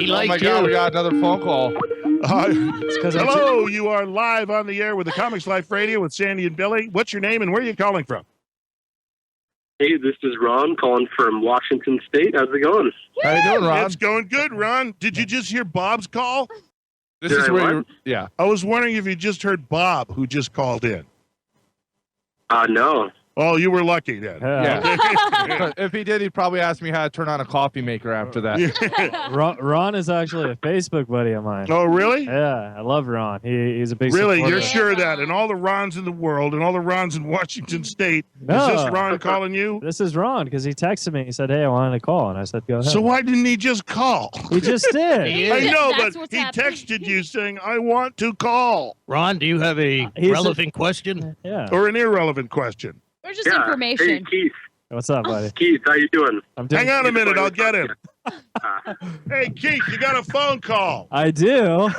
Oh my God, we got another phone call. Hello, you are live on the air with the Comics Life Radio with Sandy and Billy. What's your name and where are you calling from? Hey, this is Ron calling from Washington State. How's it going? How you doing, Ron? It's going good, Ron. Did you just hear Bob's call? This is where yeah. I was wondering if you just heard Bob, who just called in. No. Oh, you were lucky then. Yeah. If he did, he'd probably ask me how to turn on a coffee maker after that. Ron is actually a Facebook buddy of mine. Oh, really? Yeah, I love Ron. He's a big Really? supporter. You're sure of that? And all the Rons in the world and all the Rons in Washington State, No. is this Ron calling you? This is Ron because he texted me. He said, "Hey, I wanted to call," and I said, "Go ahead." So why didn't he just call? He just did. I know, That's but what's he happening. texted you saying, I want to call. Ron, do you have a He's relevant question? Yeah. Or an irrelevant question. Or just information. Hey, Keith. What's up, buddy? Keith, how you doing? I'm doing. Hang on a minute, I'll get him. Hey, Keith, you got a phone call. I do.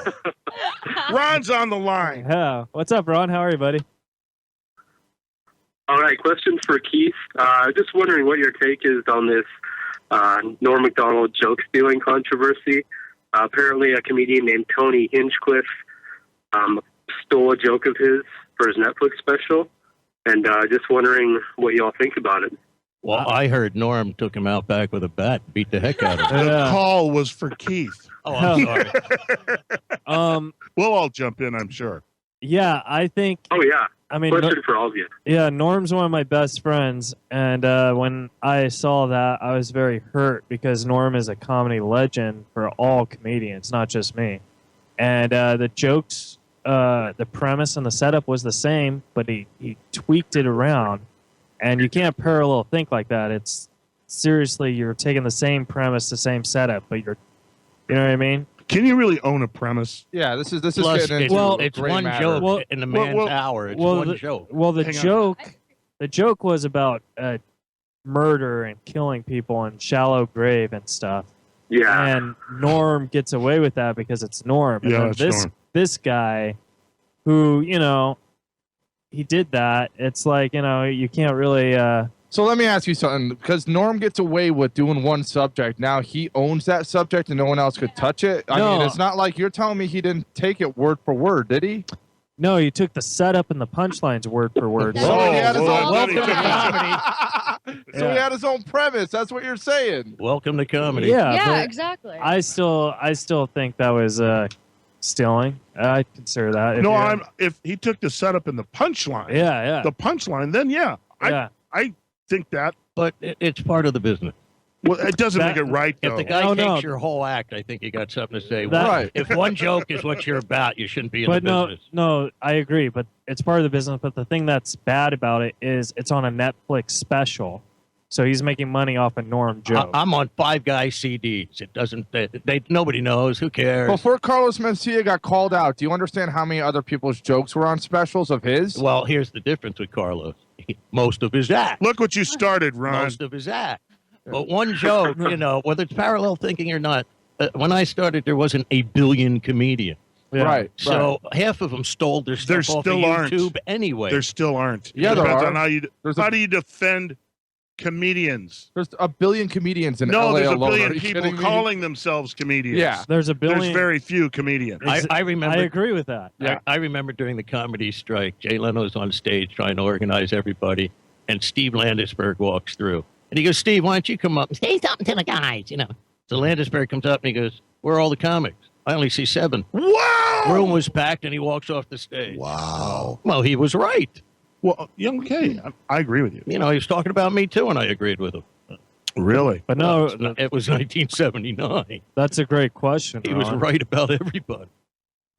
Ron's on the line. Yeah. What's up, Ron? How are you, buddy? All right, question for Keith. Just wondering what your take is on this Norm Macdonald joke stealing controversy. Apparently, a comedian named Tony Hinchcliffe stole a joke of his for his Netflix special. And just wondering what y'all think about it. Well, I heard Norm took him out back with a bat, beat the heck out of him. The call was for Keith. Oh, I'm sorry. We'll all jump in, I'm sure. Yeah, I think. Oh, yeah. I mean, Question for all of you. Yeah, Norm's one of my best friends, and when I saw that, I was very hurt because Norm is a comedy legend for all comedians, not just me. And the jokes, the premise and the setup was the same, but he tweaked it around, and you can't parallel think like that. It's seriously, you're taking the same premise, the same setup, but you know what I mean? Can you really own a premise? Yeah, this is Plus, getting into it's gray one matter. joke in the man's hour. It's one joke. Well, Hang on. the joke was about murder and killing people in shallow grave and stuff. Yeah. And Norm gets away with that because it's Norm. And Yeah, then it's Norm. this guy who, he did that. It's like, you can't really So let me ask you something, because Norm gets away with doing one subject. Now he owns that subject and no one else could touch it. I mean, it's not like you're telling me he didn't take it word for word, did he? No, he took the setup and the punchlines word for word. That's So what he had his it's own all welcome to about. comedy. So he had his own premise. That's what you're saying. Welcome to comedy. Yeah, Yeah, but exactly. I still think that was stealing. I consider that. If he took the setup and the punchline, Yeah. the punchline, then I think that. But it's part of the business. Well, it doesn't make it right, though. If the guy takes your whole act, I think you got something to say. Right. If one joke is what you're about, you shouldn't be in the business. No, I agree. But it's part of the business. But the thing that's bad about it is it's on a Netflix special. So he's making money off a Norm joke. I'm on Five Guys CDs. It doesn't. Nobody knows. Who cares? Before Carlos Mencia got called out, do you understand how many other people's jokes were on specials of his? Well, here's the difference with Carlos. Most of his act. Look what you started, Ron. Most of his act. But one joke, whether it's parallel thinking or not, when I started, there wasn't a billion comedians. Yeah. Right. So half of them stole their stuff There off still of aren't. YouTube anyway. There still aren't. Yeah, It there depends are. on how do you defend comedians? There's a billion comedians in No, LA there's a alone. Are billion you people kidding me? calling themselves comedians. Yeah. There's a billion. There's very few comedians. I remember. I agree with that. Yeah. I remember during the comedy strike, Jay Leno was on stage trying to organize everybody, and Steve Landisberg walks through. And he goes, Steve, why don't you come up and say something to the guys, So Landisberg comes up and he goes, where are all the comics? I only see 7. Wow! Room was packed and he walks off the stage. Wow. Well, he was right. Well, yeah, okay. I agree with you. He was talking about me too, and I agreed with him. Really? But no, It was 1979. that's a great question. He was Ron. right about everybody.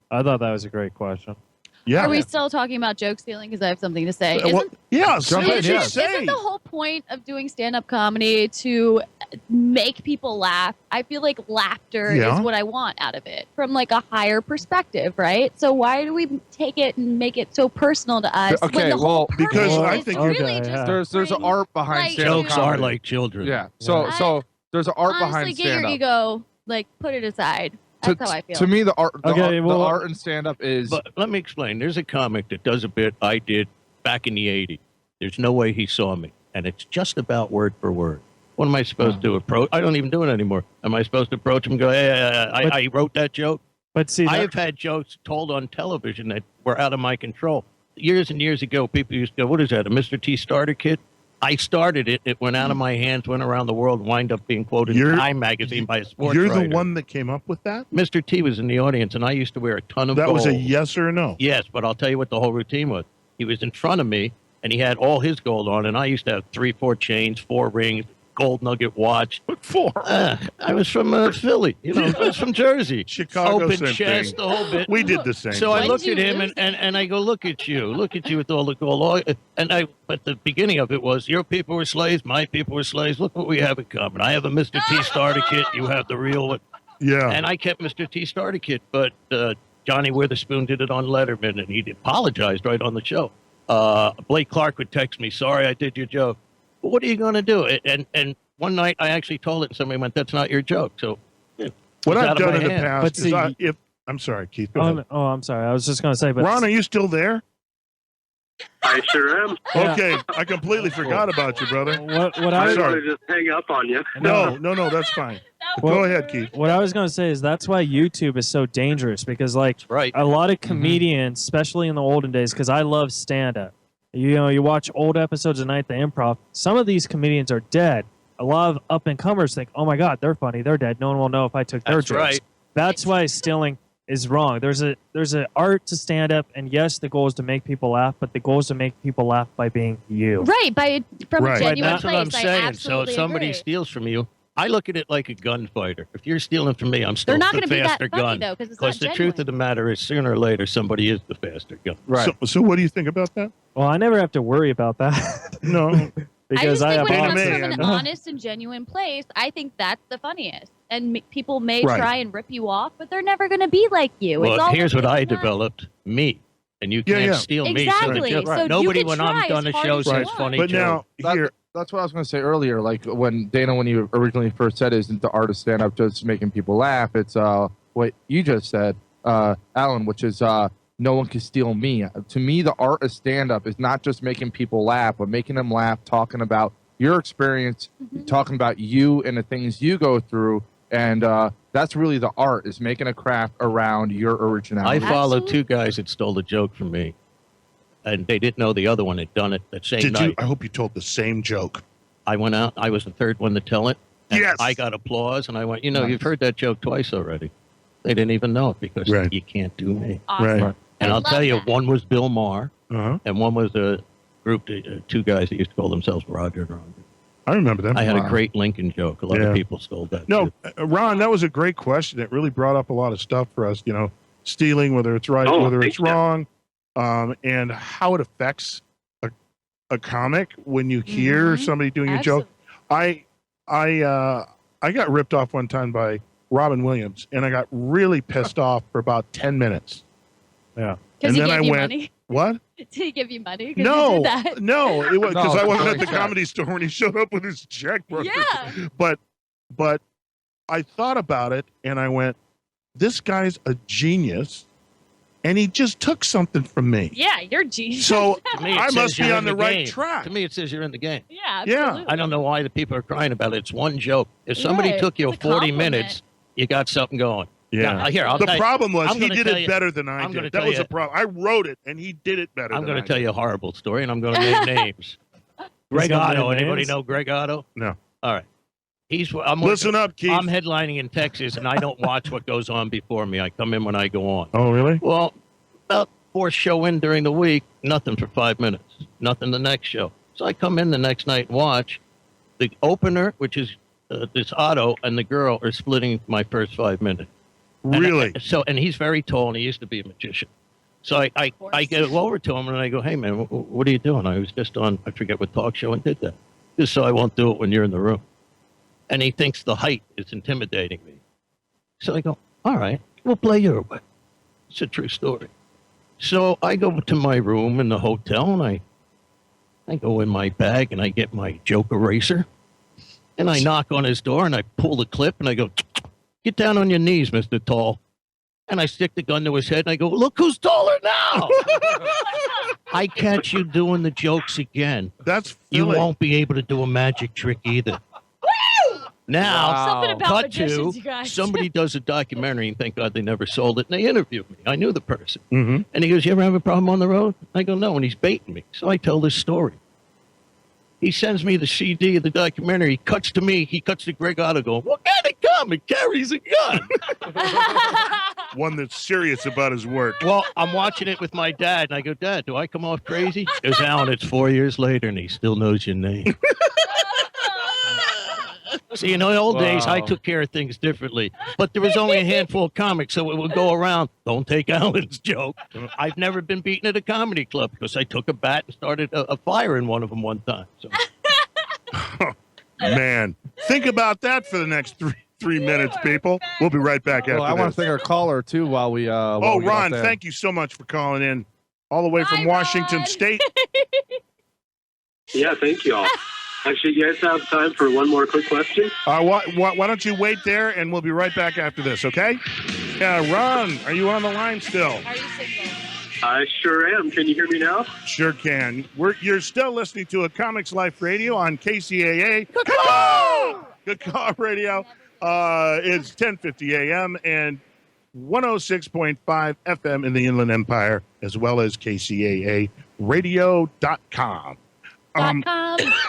I thought that was a great question. Yeah. Are we still talking about joke stealing? Because I have something to say. Well, yeah, Jump in, yeah. Isn't the whole point of doing stand-up comedy to make people laugh? I feel like laughter Yeah. is what I want out of it from like a higher perspective, right? So why do we take it and make it so personal to us? Okay, when the whole well, because purpose I is think- really Okay, just yeah. There's an bring art behind light stand-up Jokes to- are comedy. like children. Yeah. So there's an art Honestly, behind get your stand-up. ego, like put it aside. That's how I feel. To me, the art well- art in stand-up is But let me explain. There's a comic that does a bit I did back in the 80s. There's no way he saw me. And it's just about word for word. What am I supposed to approach? I don't even do it anymore. Am I supposed to approach him and go, hey, I wrote that joke? But see, I have had jokes told on television that were out of my control. Years and years ago, people used to go, what is that, a Mr. T starter kit? I started it. It went out of my hands, went around the world, wind up being quoted in Time magazine by a sports You're writer. the one that came up with that? Mr. T was in the audience, and I used to wear a ton of That gold. was a yes or a no? Yes, but I'll tell you what the whole routine was. He was in front of me, and he had all his gold on, and I used to have 3, 4 chains, 4 rings, gold nugget watch. What for? I was from Philly. I was from Jersey. Chicago, Open same chest, thing. the whole bit. We did the same. So I When looked did at you him lose and I go, look at you with all the gold. But the beginning of it was, your people were slaves, my people were slaves. Look what we have in common. I have a Mr. T starter kit. You have the real one. Yeah. And I kept Mr. T starter kit, but Johnny Witherspoon did it on Letterman, and he apologized right on the show. Blake Clark would text me, sorry, I did your joke. But what are you going to do? And one night I actually told it, and somebody went, that's not your joke. So What I've done in the hand. past But see, is I'm sorry, Keith. Go ahead. I'm sorry. I was just going to say, but Ron, are you still there? I sure am. Yeah. Okay, I completely forgot about you, brother. what I I didn't sorry. want to just hang up on you. No, that's fine. Go ahead, Keith. what I was going to say is that's why YouTube is so dangerous, because like right. a lot of comedians, especially in the olden days, because I love stand-up. You watch old episodes of Night at the Improv. Some of these comedians are dead. A lot of up-and-comers think, oh my God, they're funny, they're dead. No one will know if I took their That's jokes. right. That's why stealing is wrong. There's an art to stand-up, and yes, the goal is to make people laugh, but the goal is to make people laugh by being you. Right, from Right. a genuine That's place. what I'm I saying. So absolutely if somebody agree. steals from you, I look at it like a gunfighter. If you're stealing from me, I'm still They're not the going to be that faster funny gun. though, because it's not Because the genuine. truth of the matter is, sooner or later, somebody is the faster gun. Right. So what do you think about that? Well, I never have to worry about that. No. I because just I, think have when it comes Anime, from an I know. honest and genuine place, I think that's the funniest. And people may Right. try and rip you off, but they're never going to be like you. Well, it's all here's what I it's not- developed: me, and you Yeah, can't yeah. steal me. Exactly. So, So you nobody, can when I'm try done as a hard show, as you says want. funny But joke. now, here, That's what I was going to say earlier. Like when you originally first said, isn't the art of stand up just making people laugh? It's what you just said, Alan, which is no one can steal me. To me, the art of stand up is not just making people laugh, but making them laugh, talking about your experience, talking about you and the things you go through. And that's really the art, is making a craft around your I originality. followed Absolutely. 2 guys that stole a joke from me, and they didn't know the other one had done it that same did night. you? I hope you told the same joke. I went out. I was the third one to tell it. And Yes. I got applause, and I went, Nice. you've heard that joke twice already. They didn't even know it because Right. you can't do me. Awesome. Right. And I I'll love tell you, that. one was Bill Maher, Uh-huh. and one was a group, 2 guys that used to call themselves Roger and Roger. I remember that. I had a Wow. great Lincoln joke. A lot Yeah. of people stole that. No, too. Ron, that was a great question. It really brought up a lot of stuff for us. Stealing, whether it's right, Oh, whether thank it's you. wrong, and how it affects a comic when you hear Mhm. somebody doing a joke. I got ripped off one time by Robin Williams, and I got really pissed off for about 10 minutes. Yeah. Because he And then gave I you went- money. What? Did he give you money? 'Cause you No, did that? no, it was because No, I wasn't it's at the very comedy store when he showed up with his checkbook. Yeah. But I thought about it, and I went, "This guy's a genius, and he just took something from me." Yeah, you're genius. So To me, it I says must be you're on in the right game. track. To me, it says you're in the game. yeah, Yeah. absolutely. I don't know why the people are crying about it. It's one joke. If somebody Right. took you It's a 40 compliment. minutes, you got something going. Yeah. Now, here, I'll The tell you, problem was I'm he gonna did tell it you- better than I I'm gonna did. That tell was you- the problem. I wrote it, and he did it better. I'm going to tell you a horrible story, and I'm going to name names. Greg gonna Otto. name Anybody names? know Greg Otto? No. All right. Listen up, Keith. I'm headlining in Texas, and I don't watch what goes on before me. I come in when I go on. Oh, really? Well, about 4th show in during the week, nothing for 5 minutes. Nothing the next show. So I come in the next night and watch. The opener, which is this Otto, and the girl are splitting my first 5 minutes. And Really? and he's very tall, and he used to be a magician. So I course. go over to him, and I go, "Hey, man, what are you doing?" I was just on, I forget what talk show, and did that. Just so I won't do it when you're in the room. And he thinks the height is intimidating me. So I go, "All right, we'll play your way." It's a true story. So I go to my room in the hotel, and I go in my bag, and I get my joke eraser, and I knock on his door, and I pull the clip, and I go, "Get down on your knees, Mr. Tall." And I stick the gun to his head, and I go, "Look who's taller now." I catch you doing the jokes again. That's You Philly. won't be able to do a magic trick either. Now, Wow. Something about cut magicians, to you guys. somebody does a documentary, and thank God they never sold it, and they interviewed me. I knew the person. Mm-hmm. And he goes, you ever have a problem on the road? I go, no, and he's baiting me. So I tell this story. He sends me the CD of the documentary. He cuts to me. He cuts to Greg Otto going, what kind of comic carries a gun? One that's serious about his work. Well, I'm watching it with my dad, and I go, Dad, do I come off crazy? He goes, Alan, it's 4 years later, and he still knows your name. See, in the old days, I Wow. took care of things differently. But there was only a handful of comics, so it would go around, don't take Alan's joke. I've never been beaten at a comedy club because I took a bat and started a fire in one of them one time. So. Man, think about that for the next three minutes, people. We'll be right back after Well, I want this. to thank our caller too while we. Oh, Ron, thank you so much for calling in all the way from Bye, Washington Ron. State. Yeah, thank you all. Actually, you guys have time for one more quick question? Why don't you wait there, and we'll be right back after this, okay? Yeah, Ron, are you on the line still? Are you single? I sure am. Can you hear me now? Sure can. You're still listening to a Comics Life Radio on KCAA. Good call radio. It's 10:50 a.m. and 106.5 FM in the Inland Empire, as well as KCAA radio.com.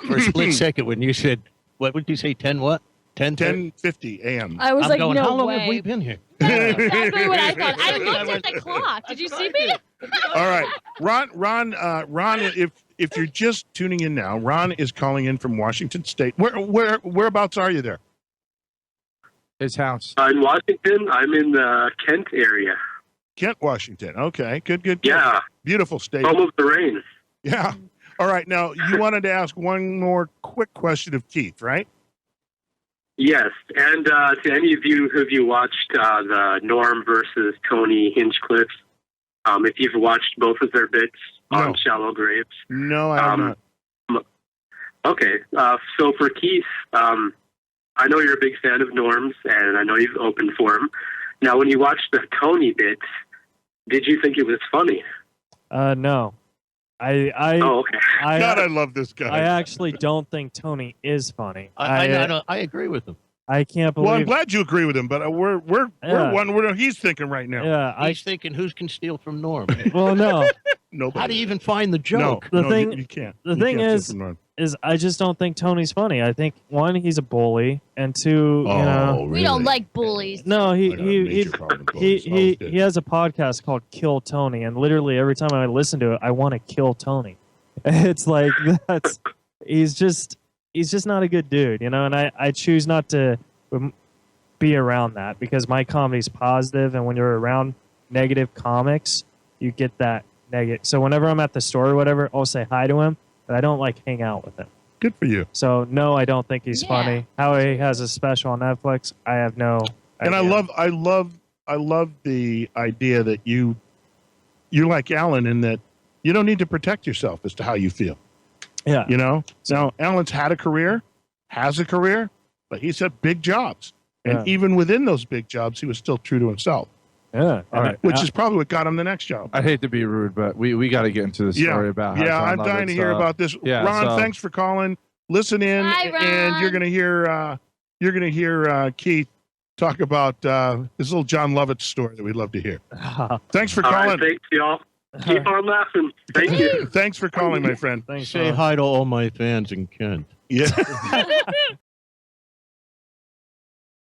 For a split second, when you said, what would you say, 10 what? 10:50 a.m. I was I'm like, going, no how long way. have we been here? That's exactly what I thought. I looked at the clock. Did you see me? All right, Ron, if you're just tuning in now, Ron is calling in from Washington State. Whereabouts are you there? His house. In Washington, I'm in the Kent area. Kent, Washington. Okay, good. Yeah, Beautiful state. home of the rain. Yeah. All right. Now, you wanted to ask one more quick question of Keith, right? Yes, and to any of you who've watched the Norm versus Tony Hinchcliffe, if you've watched both of their bits on No. Shallow Graves. No, I have not. Okay, so for Keith, I know you're a big fan of Norm's, and I know you've opened for him. Now, when you watched the Tony bits, did you think it was funny? No. I Oh, okay. God, I love this guy. I actually don't think Tony is funny. I agree with him. I can't believe. Well, I'm glad you agree with him, but we're Yeah. one where he's thinking right now. Yeah, He's thinking, who can steal from Norm? well, no. Nobody. How do you even find the joke? No, The thing- you can't. the You thing can't is- sit from Is I just don't think Tony's funny. I think one, he's a bully, and two, Oh, you know, We don't like bullies. no, I got a major problem with bullies. he has a podcast called Kill Tony, and literally every time I listen to it, I want to kill Tony. It's like he's just not a good dude, you know. And I choose not to be around that because my comedy's positive, and when you're around negative comics, you get that negative. So whenever I'm at the store or whatever, I'll say hi to him, but I don't like hang out with him. Good for you. So no, I don't think he's Yeah. funny. How he has a special on Netflix, I have no. And idea. I love the idea that you're like Allan in that you don't need to protect yourself as to how you feel. Yeah. You know? Now, Allan's had a career, has a career, but he's had big jobs. And Yeah. even within those big jobs, he was still true to himself, Yeah. All right. which is probably what got him the next job. I hate to be rude, but we got to get into the story about how Yeah, John I'm dying to Lovitz, hear about this. yeah, Ron, so- thanks for calling. Listen in, Hi, and you're Ron. gonna hear Keith talk about this little John Lovitz story that we'd love to hear. Thanks for All calling. right, thanks, y'all. Keep on laughing. Thank you. Thanks for calling, my friend. Thanks. Say hi to all my fans in Kent. Yeah.